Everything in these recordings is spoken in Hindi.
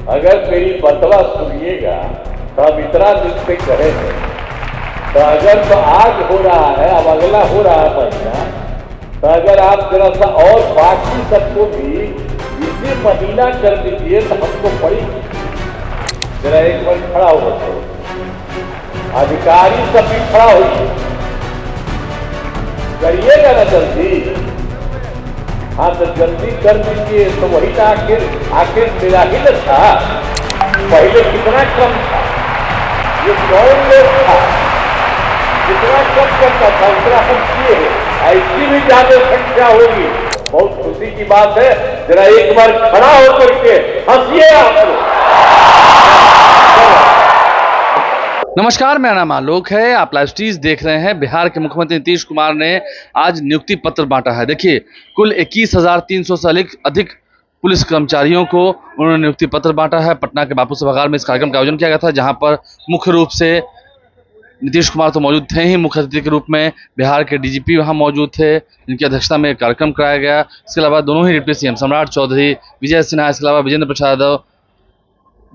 अगर मेरी बतवा सुनिएगा तो हम इतना दिन से कहे हैं, तो अगर तो आज हो रहा है, अब अगला हो रहा है महीना, तो अगर आप जरा सा और बाकी सबको भी इसी महीना कर दीजिए तो हमको बड़ी जरा एक बार खड़ा हो तो अधिकारी सब भी खड़ा होइए, करिएगा ना जल्दी। हाँ तो जल्दी कर दीजिए। तो वही ना आखिर मेरा ही न था, पहले कितना कम था, ये कौन लोग था, जितना कम करता था उतना हम किए हैं, ऐसी भी ज्यादा संख्या होगी। बहुत खुशी की बात है, जरा एक बार खड़ा होकर के हंसिए आप लोग। नमस्कार, मेरा नाम आलोक है। आप लाइव स्ट्रीज देख रहे हैं। बिहार के मुख्यमंत्री नीतीश कुमार ने आज नियुक्ति पत्र बांटा है। देखिए, कुल 21,300 से अधिक पुलिस कर्मचारियों को उन्होंने नियुक्ति पत्र बांटा है। पटना के बापू सभागार में इस कार्यक्रम का आयोजन किया गया था, जहां पर मुख्य रूप से नीतीश कुमार तो मौजूद थे ही, मुख्य अतिथि के रूप में बिहार के डीजीपी वहां मौजूद थे, जिनकी अध्यक्षता में कार्यक्रम कराया गया। इसके अलावा दोनों ही डिप्टी सीएम सम्राट चौधरी, विजय सिन्हा, इसके अलावा विजेंद्र प्रसाद यादव,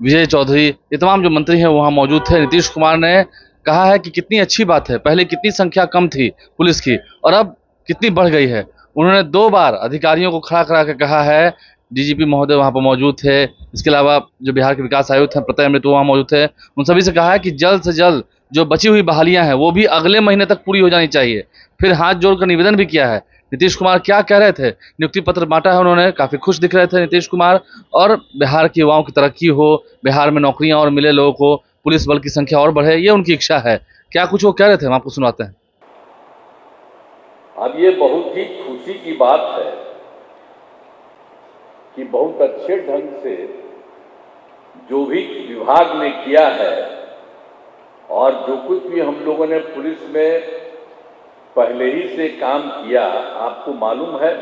विजय चौधरी, ये तमाम जो मंत्री हैं वहाँ मौजूद थे। नीतीश कुमार ने कहा है कि कितनी अच्छी बात है, पहले कितनी संख्या कम थी पुलिस की और अब कितनी बढ़ गई है। उन्होंने 2 बार अधिकारियों को खड़ा करा के कहा है, डीजीपी महोदय वहाँ पर मौजूद थे, इसके अलावा जो बिहार के विकास आयुक्त हैं प्रत्यय अमृत वहाँ मौजूद थे, उन सभी से कहा है कि जल्द से जल्द जो बची हुई बहालियाँ हैं वो भी अगले महीने तक पूरी हो जानी चाहिए। फिर हाथ जोड़कर निवेदन भी किया है। नीतीश कुमार क्या कह रहे थे, नियुक्ति पत्र बांटा है उन्होंने, काफ़ी खुश दिख रहे थे नीतीश कुमार, और बिहार के युवाओं की तरक्की हो, बिहार में नौकरियां और मिले लोगों को, पुलिस बल की संख्या और बढ़े, ये उनकी इच्छा है। क्या कुछ वो कह रहे थे, हम आपको सुनाते हैं। अब ये बहुत ही खुशी की बात है कि बहुत अच्छे ढंग से जो भी विभाग ने किया है और जो कुछ भी हम लोगों ने पुलिस में पहले ही से काम किया, आपको मालूम है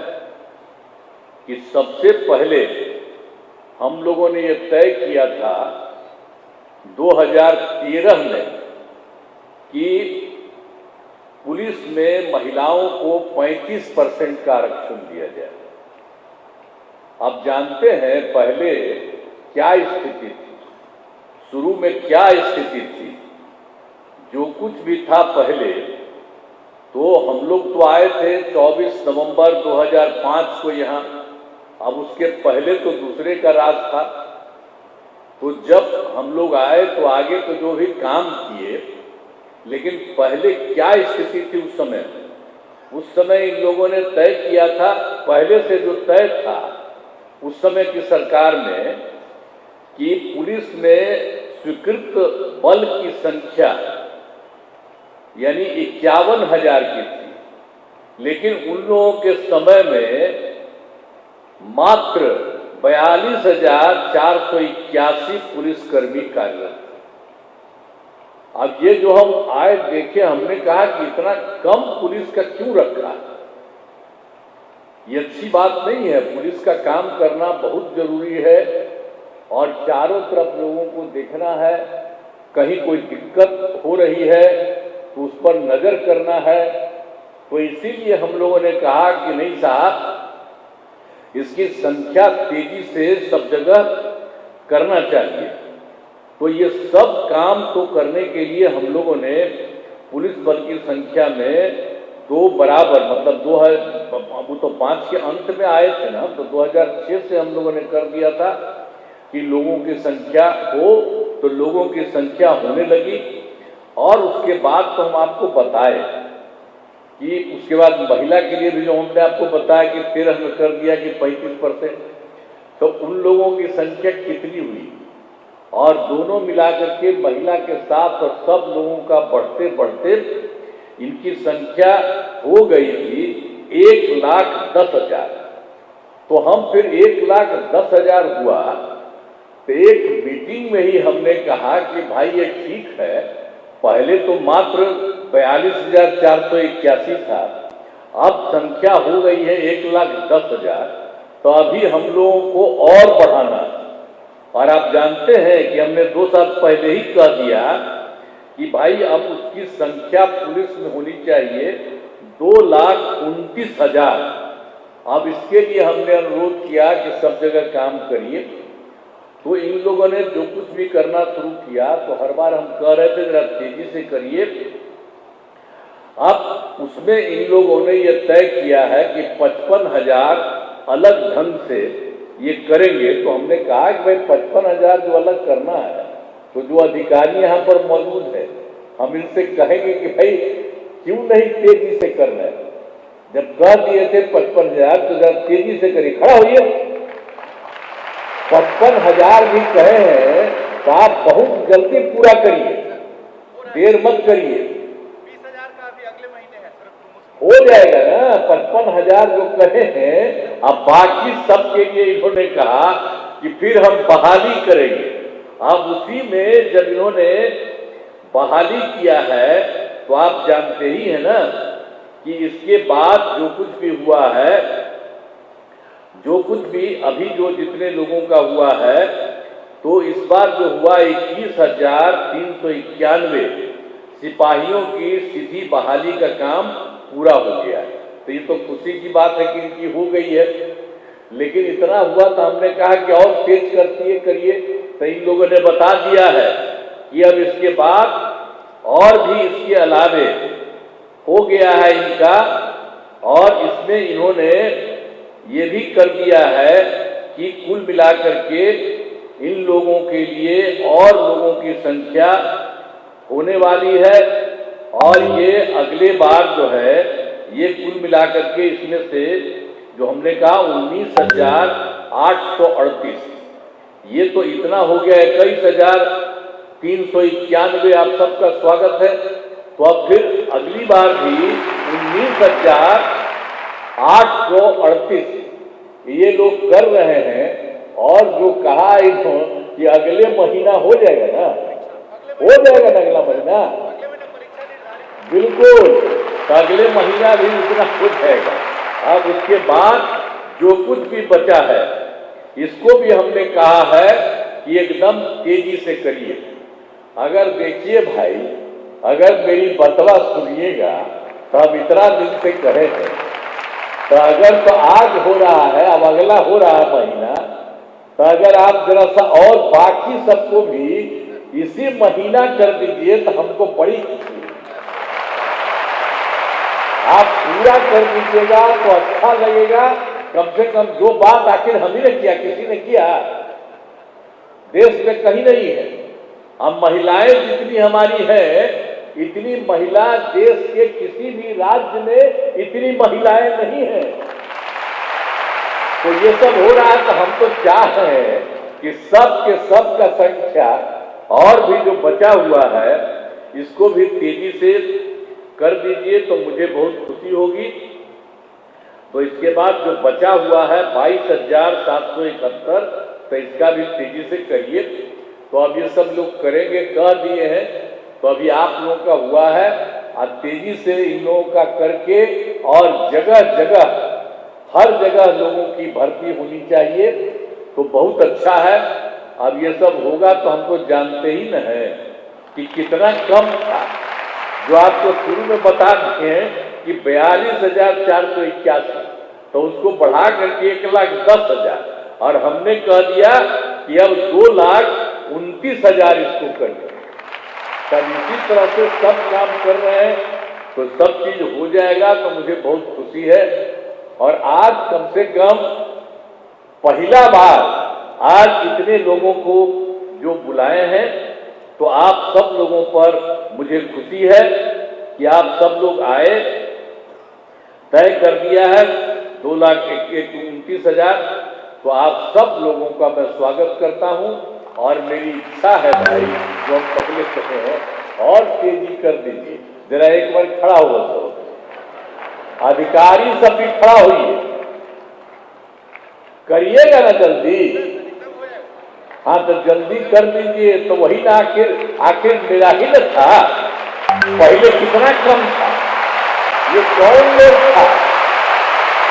कि सबसे पहले हम लोगों ने ये तय किया था 2013 में कि पुलिस में महिलाओं को 35% का आरक्षण दिया जाए। आप जानते हैं पहले क्या स्थिति थी, शुरू में क्या स्थिति थी। जो कुछ भी था पहले, तो हम लोग तो आए थे 24 नवंबर 2005 को यहाँ, अब उसके पहले तो दूसरे का राज था। तो जब हम लोग आए तो आगे तो जो भी काम किए, लेकिन पहले क्या स्थिति थी उस समय इन लोगों ने तय किया था, पहले से जो तय था उस समय की सरकार में, कि पुलिस में स्वीकृत बल की संख्या यानी 51,000 की थी, लेकिन उन लोगों के समय में मात्र 42,481 पुलिसकर्मी कार्यरत। अब ये जो हम आए देखे, हमने कहा कि इतना कम पुलिस का क्यों रखा है, ये अच्छी बात नहीं है। पुलिस का काम करना बहुत जरूरी है और चारों तरफ लोगों को देखना है, कहीं कोई दिक्कत हो रही है तो उस पर नजर करना है। तो इसीलिए हम लोगों ने कहा कि नहीं साहब, इसकी संख्या तेजी से सब जगह करना चाहिए। तो ये सब काम तो करने के लिए हम लोगों ने पुलिस बल की संख्या में 2 बराबर, मतलब 2 है, वो तो 5 के अंत में आए थे ना, तो 2006 से हम लोगों ने कर दिया था कि लोगों की संख्या हो, तो लोगों की संख्या होने लगी। और उसके बाद तो हम आपको बताए कि उसके बाद महिला के लिए भी जो हमने आपको बताया कि 13 में कर दिया कि 35%, तो उन लोगों की संख्या कितनी हुई, और दोनों मिलाकर के महिला के साथ और सब लोगों का बढ़ते बढ़ते इनकी संख्या हो गई थी 1,10,000। तो हम फिर 1,10,000 हुआ, तो एक मीटिंग में ही हमने कहा कि भाई ये ठीक है, पहले तो मात्र 42,481 था, अब संख्या हो गई है 1,10,000, तो अभी हम लोगों को और बढ़ाना। और आप जानते हैं कि हमने 2 साल पहले ही कह दिया कि भाई अब उसकी संख्या पुलिस में होनी चाहिए 2,29,000। अब इसके लिए हमने अनुरोध किया कि सब जगह काम करिए। तो इन लोगों ने जो कुछ भी करना शुरू किया तो हर बार हम कह रहे थे जरा तेजी से करिए। अब उसमें इन लोगों ने ये तय किया है कि 55,000 अलग ढंग से ये करेंगे। तो हमने कहा कि भाई 55,000 जो अलग करना है तो जो अधिकारी यहाँ पर मौजूद है हम इनसे कहेंगे कि भाई क्यों नहीं तेजी से करना है। जब कह दिए थे 55,000 तो जरा तेजी से करिए, खड़ा होइए। 55,000 भी कहे हैं तो आप बहुत जल्दी पूरा करिए, देर मत करिए। 20,000 का अभी अगले महीने है, हो जाएगा ना। 55,000 जो कहे हैं, अब बाकी सबके लिए इन्होंने कहा कि फिर हम बहाली करेंगे। अब उसी में जब इन्होंने बहाली किया है तो आप जानते ही है ना कि इसके बाद जो कुछ भी हुआ है, जो कुछ भी अभी जो जितने लोगों का हुआ है, तो इस बार जो हुआ 21,391 सिपाहियों की सीधी बहाली का काम पूरा हो गया है। तो ये तो खुशी की बात है कि इनकी हो गई है, लेकिन इतना हुआ तो हमने कहा कि और तेज करिए। तो इन लोगों ने बता दिया है कि अब इसके बाद और भी इसके अलावे हो गया है इनका, और इसमें इन्होंने ये भी कर दिया है कि कुल मिलाकर के इन लोगों के लिए और लोगों की संख्या होने वाली है। और ये अगले बार जो है ये कुल मिलाकर के इसमें से जो हमने कहा 19,838, ये तो इतना हो गया 21,391। आप सबका स्वागत है। तो अब फिर अगली बार भी 19,838 ये लोग कर रहे हैं। और जो कहा इन्होंने कि अगले महीना हो जाएगा ना, हो जाएगा ना अगला महीना, बिल्कुल। तो अगले महीना भी इतना हो जाएगा। अब उसके बाद जो कुछ भी बचा है इसको भी हमने कहा है कि एकदम तेजी से करिए। अगर देखिए भाई, अगर मेरी बतवा सुनिएगा तो अब इतना दिन से कहे हैं, तो अगर तो आज हो रहा है, अब अगला हो रहा है महीना, तो अगर आप जरा सा और बाकी सबको भी इसी महीना कर दीजिए तो हमको बड़ी खुशी है। आप पूरा कर दीजिएगा तो अच्छा लगेगा। कम से कम जो बात आखिर हम ही ने किया, किसी ने किया, देश में कहीं नहीं है। अब महिलाएं जितनी हमारी हैं, इतनी महिला देश के किसी भी राज्य में इतनी महिलाएं नहीं हैं। तो ये सब हो रहा है तो हम तो चाह रहे हैं कि सब के सब का संख्या और भी जो बचा हुआ है इसको भी तेजी से कर दीजिए तो मुझे बहुत खुशी होगी। तो इसके बाद जो बचा हुआ है 22,771, तो इसका भी तेजी से करिए। तो अब ये सब लोग करेंगे, कह दिए हैं। तो अभी आप लोगों का हुआ है, आज तेजी से इन लोगों का करके और जगह जगह हर जगह लोगों की भर्ती होनी चाहिए। तो बहुत अच्छा है। अब ये सब होगा तो हम तो जानते ही न है कि कितना कम था। जो आपको शुरू में बता दिए हैं कि 42,481, तो उसको बढ़ा करके 1,10,000, और हमने कह दिया कि अब 2,29,000 इसको कर दें। तब इसी तरह से सब काम कर रहे हैं तो सब चीज हो जाएगा। तो मुझे बहुत खुशी है। और आज कम से कम पहला बार आज इतने लोगों को जो बुलाए हैं, तो आप सब लोगों पर मुझे खुशी है कि आप सब लोग आए। तय कर दिया है 2,29,000। तो आप सब लोगों का मैं स्वागत करता हूं। और मेरी इच्छा है भाई, जो हम पहले कहे हैं, और तेजी कर दीजिए। जरा एक बार खड़ा हुआ तो अधिकारी सब भी खड़ा होइए, करिएगा ना जल्दी। हाँ तो जल्दी कर दीजिए। तो वही ना, आखिर मेरा ही न था। पहले कितना कम था, ये कौन लोग था,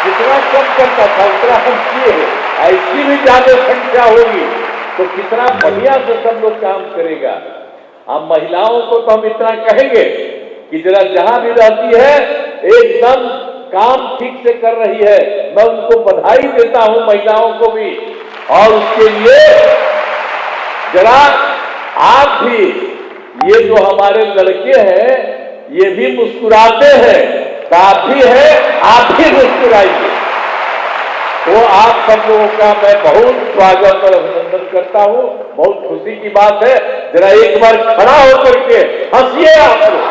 कितना कम करता था उतना हम किए। ऐसी भी ज्यादा संख्या होगी तो कितना बढ़िया से सब लोग काम करेगा। अब महिलाओं को तो हम इतना कहेंगे कि जरा जहां भी रहती है एकदम काम ठीक से कर रही है। मैं उनको बधाई देता हूं, महिलाओं को भी। और उसके लिए जरा आप भी, ये जो हमारे लड़के हैं ये भी मुस्कुराते हैं, तो आप भी है, आप भी मुस्कुराइए। तो आप सब लोगों का मैं बहुत स्वागत और अभिनंदन करता हूं। बहुत खुशी की बात है, जरा एक बार खड़ा होकर के हंसिए आप लोग।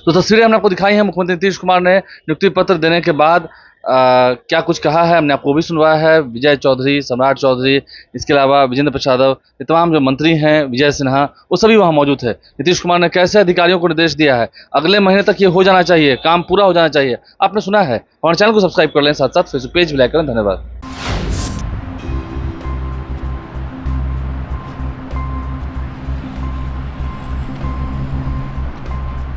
तो तस्वीरें हमने आपको दिखाई हैं। मुख्यमंत्री नीतीश कुमार ने नियुक्ति पत्र देने के बाद क्या कुछ कहा है हमने आपको भी सुनवाया है। विजय चौधरी, सम्राट चौधरी, इसके अलावा विजेंद्र प्रसाद यादव, ये तमाम जो मंत्री हैं, विजय सिन्हा, वो सभी वहाँ मौजूद है। नीतीश कुमार ने कैसे अधिकारियों को निर्देश दिया है, अगले महीने तक ये हो जाना चाहिए, काम पूरा हो जाना चाहिए, आपने सुना है। हमारे चैनल को सब्सक्राइब कर लें, साथ साथ फेसबुक पेज भी लाइक करें। धन्यवाद।